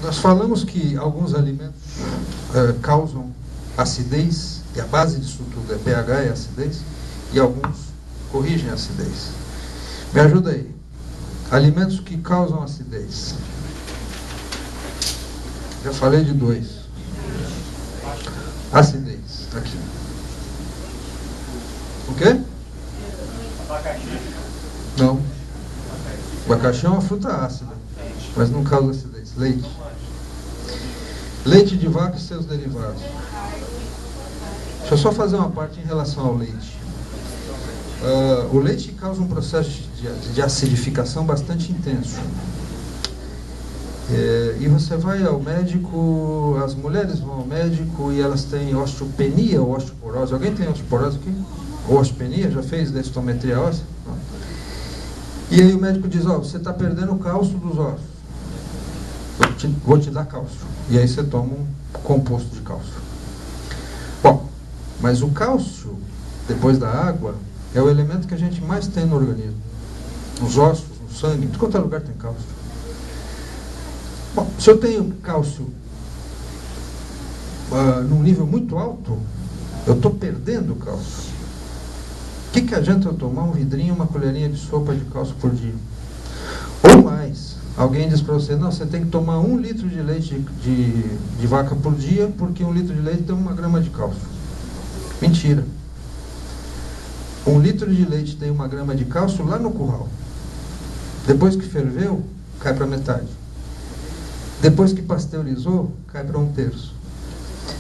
Nós falamos que alguns alimentos causam acidez, e a base disso tudo é pH e acidez, e alguns corrigem a acidez. Me ajuda aí. Alimentos que causam acidez. Já falei de 2. Acidez. Aqui. O quê? Abacaxi. Não. Abacaxi é uma fruta ácida, mas não causa acidez. Leite. Leite de vaca e seus derivados. Deixa eu só fazer uma parte em relação ao leite. O leite causa um processo de acidificação bastante intenso. E você vai ao médico, as mulheres vão ao médico e elas têm osteopenia ou osteoporose. Alguém tem osteoporose aqui? Ou osteopenia? Já fez densitometria óssea? Não. E aí o médico diz, você está perdendo o cálcio dos ossos. Vou te dar cálcio. E aí você toma um composto de cálcio. Bom, mas o cálcio, depois da água, é o elemento que a gente mais tem no organismo. Nos ossos, no sangue, em todo quanto é lugar tem cálcio. Bom, se eu tenho cálcio num nível muito alto, eu estou perdendo cálcio. O que adianta eu tomar um vidrinho, uma colherinha de sopa de cálcio por dia? Ou mais, alguém diz para você, não, você tem que tomar 1 litro de leite de vaca por dia, porque 1 litro de leite tem 1 grama de cálcio. Mentira. 1 litro de leite tem 1 grama de cálcio lá no curral. Depois que ferveu, cai para metade. Depois que pasteurizou, cai para 1/3.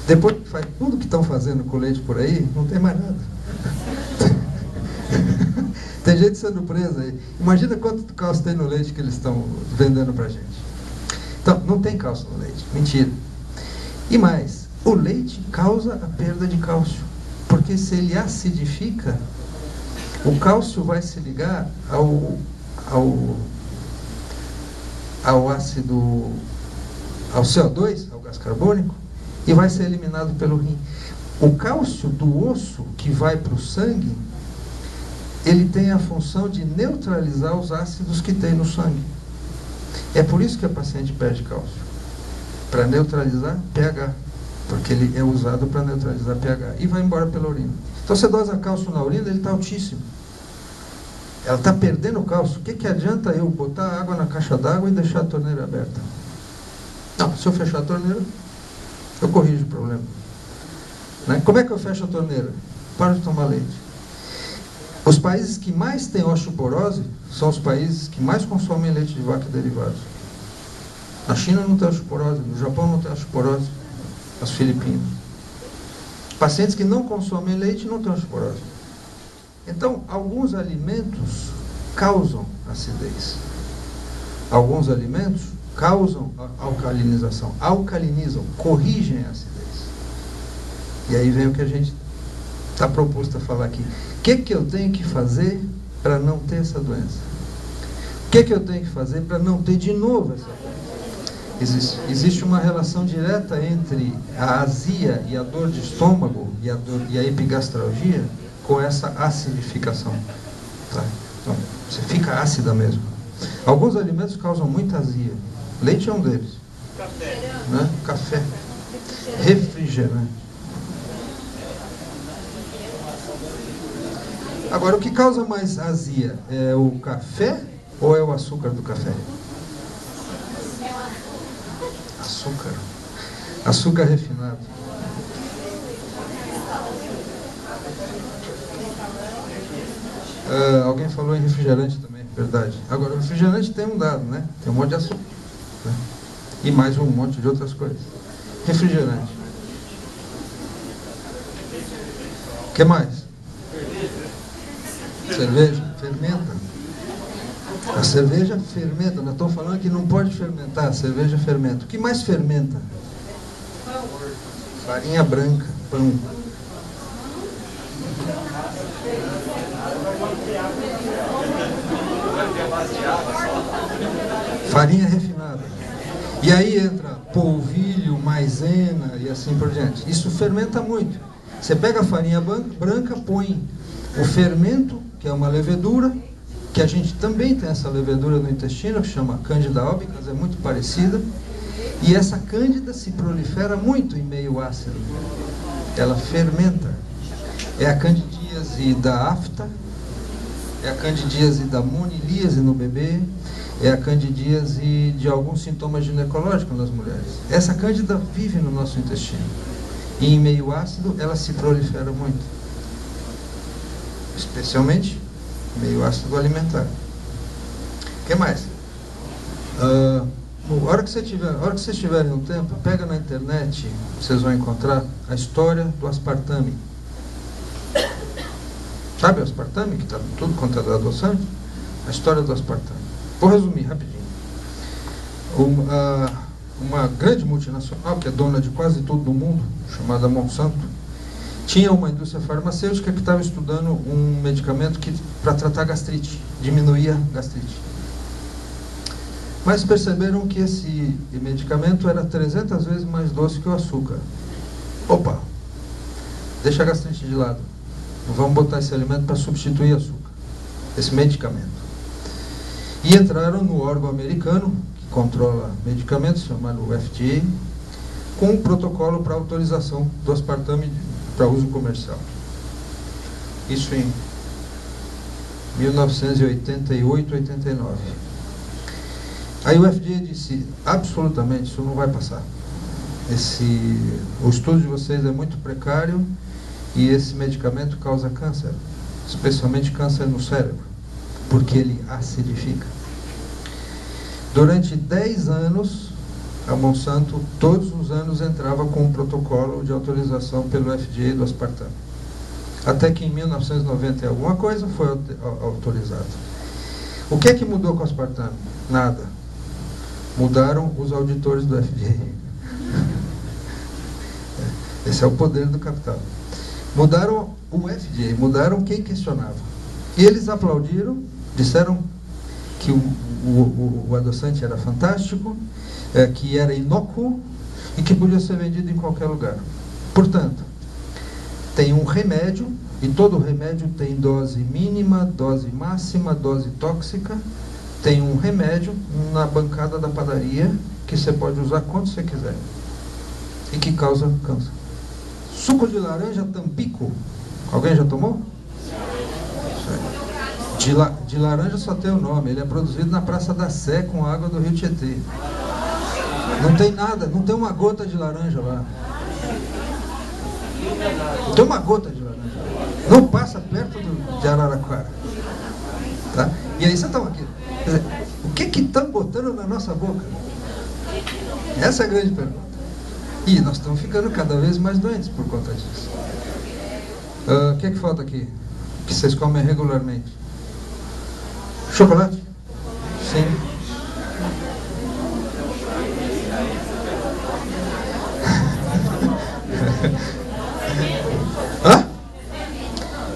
Depois que faz tudo que estão fazendo com leite por aí, não tem mais nada. Tem gente sendo presa aí. Imagina quanto cálcio tem no leite que eles estão vendendo pra gente. Então, não tem cálcio no leite. Mentira. E mais, o leite causa a perda de cálcio. Porque se ele acidifica, o cálcio vai se ligar ao ácido, ao CO2, ao gás carbônico, e vai ser eliminado pelo rim. O cálcio do osso que vai para o sangue, ele tem a função de neutralizar os ácidos que tem no sangue. É por isso que a paciente perde cálcio. Para neutralizar pH. Porque ele é usado para neutralizar pH. E vai embora pela urina. Então você dosa cálcio na urina, ele está altíssimo. Ela está perdendo cálcio. O que adianta eu botar água na caixa d'água e deixar a torneira aberta? Não, se eu fechar a torneira, eu corrijo o problema. Né? Como é que eu fecho a torneira? Paro de tomar leite. Os países que mais têm osteoporose são os países que mais consomem leite de vaca e derivados. Na China não tem osteoporose, no Japão não tem osteoporose, nas Filipinas. Pacientes que não consomem leite não têm osteoporose. Então, alguns alimentos causam acidez. Alguns alimentos causam alcalinização, alcalinizam, corrigem a acidez. E aí vem o que a gente está proposto a falar aqui. O que eu tenho que fazer para não ter essa doença? O que eu tenho que fazer para não ter de novo essa doença? Existe uma relação direta entre a azia e a dor de estômago e a epigastralgia com essa acidificação. Tá? Então, você fica ácida mesmo. Alguns alimentos causam muita azia. Leite é um deles. Café. Né? Café. Refrigerante. Agora, o que causa mais azia? É o café ou é o açúcar do café? Açúcar. Açúcar refinado. Alguém falou em refrigerante também, verdade. Agora, o refrigerante tem um dado, né? Tem um monte de açúcar. Né? E mais um monte de outras coisas. Refrigerante. O que mais? Cerveja, fermenta. A cerveja fermenta. Nós estamos falando que não pode fermentar. A cerveja fermenta. O que mais fermenta? Farinha branca, pão. Farinha refinada. E aí entra polvilho, maisena e assim por diante. Isso fermenta muito. Você pega a farinha branca, põe o fermento, que é uma levedura, que a gente também tem essa levedura no intestino, que chama Candida albicans, é muito parecida. E essa cândida se prolifera muito em meio ácido. Ela fermenta. É a candidíase da afta, é a candidíase da monilíase no bebê, é a candidíase de alguns sintomas ginecológicos nas mulheres. Essa cândida vive no nosso intestino. E em meio ácido ela se prolifera muito. Especialmente meio ácido alimentar. O que mais? A hora que vocês tiverem um tempo, pega na internet, vocês vão encontrar a história do aspartame. Sabe o aspartame, que está tudo quanto é do adoçante? A história do aspartame. Vou resumir rapidinho. Uma grande multinacional, que é dona de quase tudo no mundo, chamada Monsanto, tinha uma indústria farmacêutica que estava estudando um medicamento para tratar gastrite, diminuir a gastrite. Mas perceberam que esse medicamento era 300 vezes mais doce que o açúcar. Opa, deixa a gastrite de lado. Vamos botar esse alimento para substituir açúcar, esse medicamento. E entraram no órgão americano, que controla medicamentos, chamado FDA, com um protocolo para autorização do aspartame para uso comercial. Isso em 1988, 89. Aí o FDA disse, absolutamente, isso não vai passar. O estudo de vocês é muito precário e esse medicamento causa câncer, especialmente câncer no cérebro, porque ele acidifica. Durante 10 anos, a Monsanto, todos os anos, entrava com um protocolo de autorização pelo FDA do aspartame. Até que em 1990 alguma coisa foi autorizado. O que é que mudou com o aspartame? Nada. Mudaram os auditores do FDA. Esse é o poder do capital. Mudaram o FDA, mudaram quem questionava. E eles aplaudiram, disseram que o adoçante era fantástico, que era inócuo e que podia ser vendido em qualquer lugar. Portanto, tem um remédio, e todo remédio tem dose mínima, dose máxima, dose tóxica. Tem um remédio na bancada da padaria que você pode usar quando você quiser e que causa câncer. Suco de laranja Tampico. Alguém já tomou? De laranja só tem o nome. Ele é produzido na Praça da Sé com água do Rio Tietê. Não tem nada, não tem uma gota de laranja lá. Não tem uma gota de laranja. Não passa perto de Araraquara. Tá? E aí você toma aqui. Quer dizer, o que estão botando na nossa boca? Essa é a grande pergunta. E nós estamos ficando cada vez mais doentes por conta disso. O que falta aqui? Que vocês comem regularmente? Chocolate? Sim. Hã?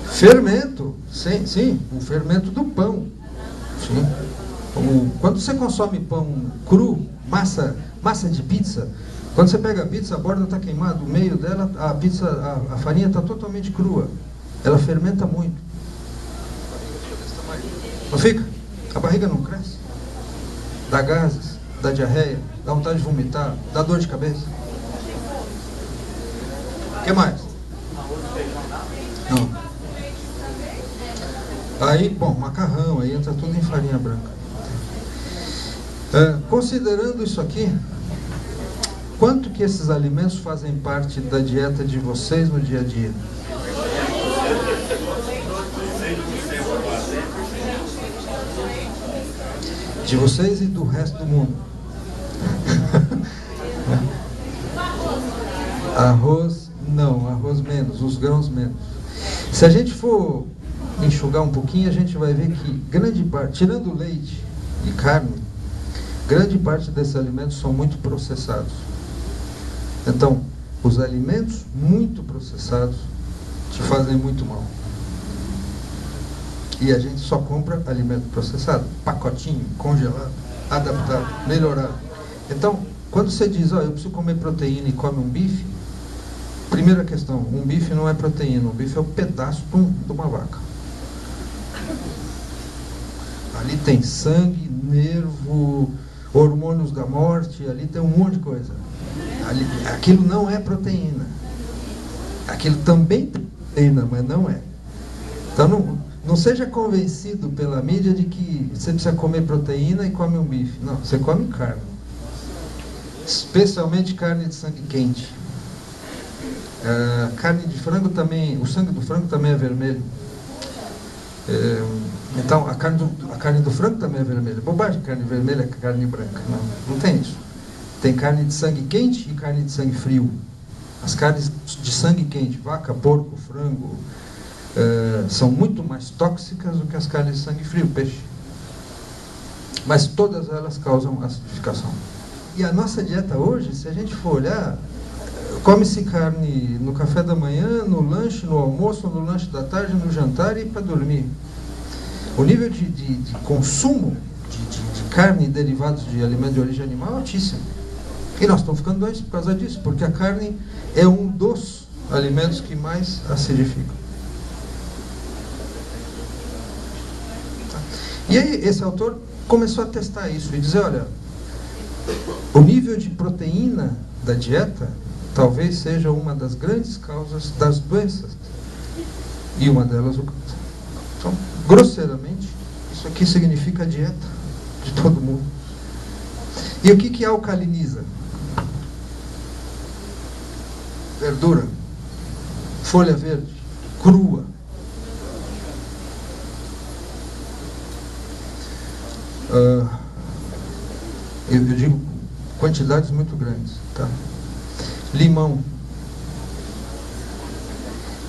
Fermento. Sim, sim, o fermento do pão. Sim. Quando você consome pão cru, massa de pizza, quando você pega a pizza, a borda está queimada, o meio dela, a farinha está totalmente crua. Ela fermenta muito. Não fica? A barriga não cresce. Dá gases, dá diarreia, dá vontade de vomitar, dá dor de cabeça. O que mais? Não. Aí, bom, macarrão, aí entra tudo em farinha branca. Considerando isso aqui, quanto que esses alimentos fazem parte da dieta de vocês no dia a dia? De vocês e do resto do mundo. Arroz, não, arroz menos, os grãos menos. Se a gente for enxugar um pouquinho, a gente vai ver que grande parte, tirando leite e carne, grande parte desses alimentos são muito processados. Então, os alimentos muito processados te fazem muito mal. E a gente só compra alimento processado, pacotinho, congelado, adaptado, melhorado. Então, quando você diz, eu preciso comer proteína e come um bife, primeira questão, um bife não é proteína, um bife é um pedaço de uma vaca. Ali tem sangue, nervo, hormônios da morte, ali tem um monte de coisa. Aquilo não é proteína. Aquilo também tem proteína, mas não é. Então não seja convencido pela mídia de que você precisa comer proteína e come um bife. Não, você come carne. Especialmente carne de sangue quente. Carne de frango também, o sangue do frango também é vermelho. Então a carne do frango também é vermelha. Bobagem, carne vermelha é carne branca. Não tem isso. Tem carne de sangue quente e carne de sangue frio. As carnes de sangue quente, vaca, porco, frango, são muito mais tóxicas do que as carnes de sangue frio, peixe. Mas todas elas causam acidificação. E a nossa dieta hoje, se a gente for olhar, come-se carne no café da manhã, no lanche, no almoço, no lanche da tarde, no jantar e para dormir. O nível de consumo de carne e derivados de alimentos de origem animal é altíssimo. E nós estamos ficando doentes por causa disso, porque a carne é um dos alimentos que mais acidificam. E aí esse autor começou a testar isso e dizer, olha, o nível de proteína da dieta talvez seja uma das grandes causas das doenças. E uma delas o câncer. Então, grosseiramente, isso aqui significa a dieta de todo mundo. E o que alcaliniza? Verdura, folha verde, crua. Eu digo quantidades muito grandes, tá? Limão.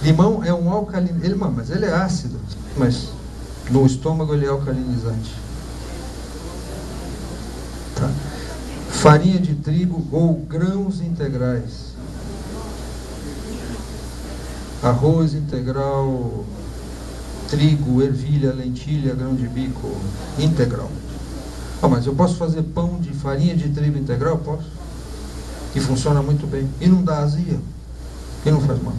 Limão é um alcalinizante, mas ele é ácido, mas no estômago ele é alcalinizante. Tá? Farinha de trigo ou grãos integrais. Arroz integral, trigo, ervilha, lentilha, grão de bico, integral. Mas eu posso fazer pão de farinha de trigo integral? Posso. E funciona muito bem. E não dá azia. E não faz mal.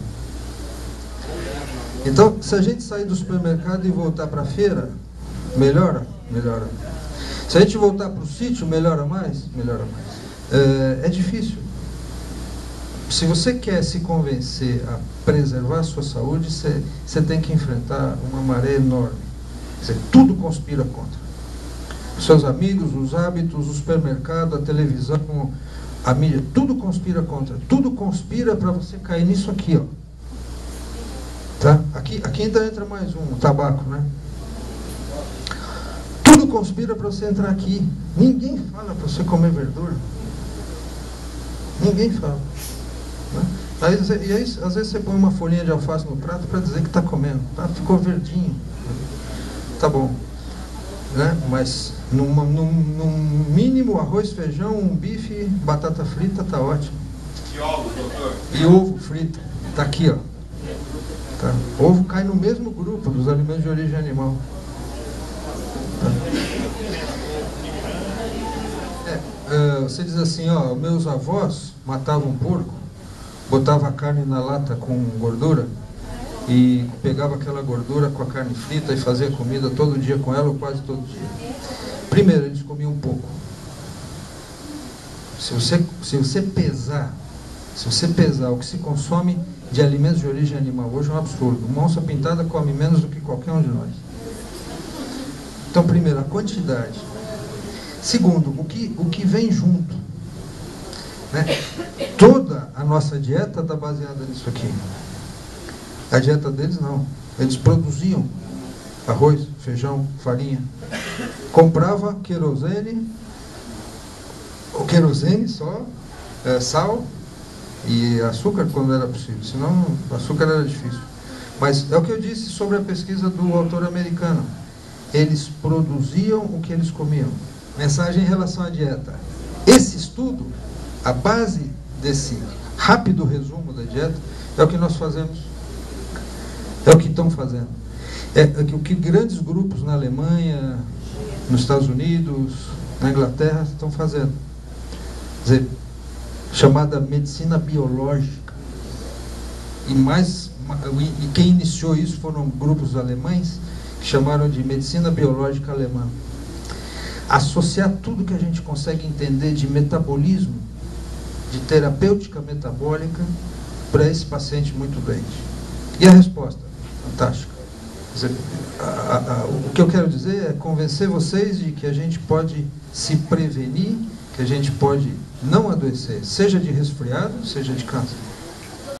Então, se a gente sair do supermercado e voltar para a feira, melhora? Melhora. Se a gente voltar para o sítio, melhora mais? Melhora mais. É difícil. Se você quer se convencer a preservar a sua saúde, você tem que enfrentar uma maré enorme. Quer dizer, tudo conspira contra. Seus amigos, os hábitos, o supermercado, a televisão, a mídia, tudo conspira contra. Tudo conspira para você cair nisso aqui, ó. Tá? Aqui ainda entra mais um, tabaco, né? Tudo conspira para você entrar aqui. Ninguém fala para você comer verdura. Ninguém fala. Né? Aí, às vezes você põe uma folhinha de alface no prato para dizer que está comendo. Tá? Ficou verdinho. Tá bom. Né? Mas no mínimo arroz, feijão, um bife, batata frita, tá ótimo. E ovo, doutor? E ovo frito. Tá aqui, ó. Tá? Ovo cai no mesmo grupo dos alimentos de origem animal. Tá? Você diz assim, ó, meus avós matavam porco, botava a carne na lata com gordura e pegava aquela gordura com a carne frita e fazia comida todo dia com ela ou quase todo dia. Primeiro, eles comiam um pouco. Se você pesar o que se consome de alimentos de origem animal, hoje é um absurdo. Uma onça pintada come menos do que qualquer um de nós. Então, primeiro, a quantidade. Segundo, o que vem junto. Né? Toda a nossa dieta está baseada nisso aqui. A dieta deles não. Eles produziam arroz, feijão, farinha. Comprava querosene, o querosene só, sal e açúcar quando era possível. Senão, açúcar era difícil. Mas é o que eu disse sobre a pesquisa do autor americano. Eles produziam o que eles comiam. Mensagem em relação à dieta. Esse estudo, a base desse rápido resumo da dieta, é o que nós fazemos. É o que estão fazendo. É o que grandes grupos na Alemanha, nos Estados Unidos, na Inglaterra estão fazendo. Quer dizer, chamada medicina biológica. E quem iniciou isso foram grupos alemães que chamaram de medicina biológica alemã. associar tudo que a gente consegue entender de metabolismo, de terapêutica metabólica, para esse paciente muito doente. E a resposta? Fantástica. Quer dizer, o que eu quero dizer é convencer vocês de que a gente pode se prevenir, que a gente pode não adoecer, seja de resfriado, seja de câncer.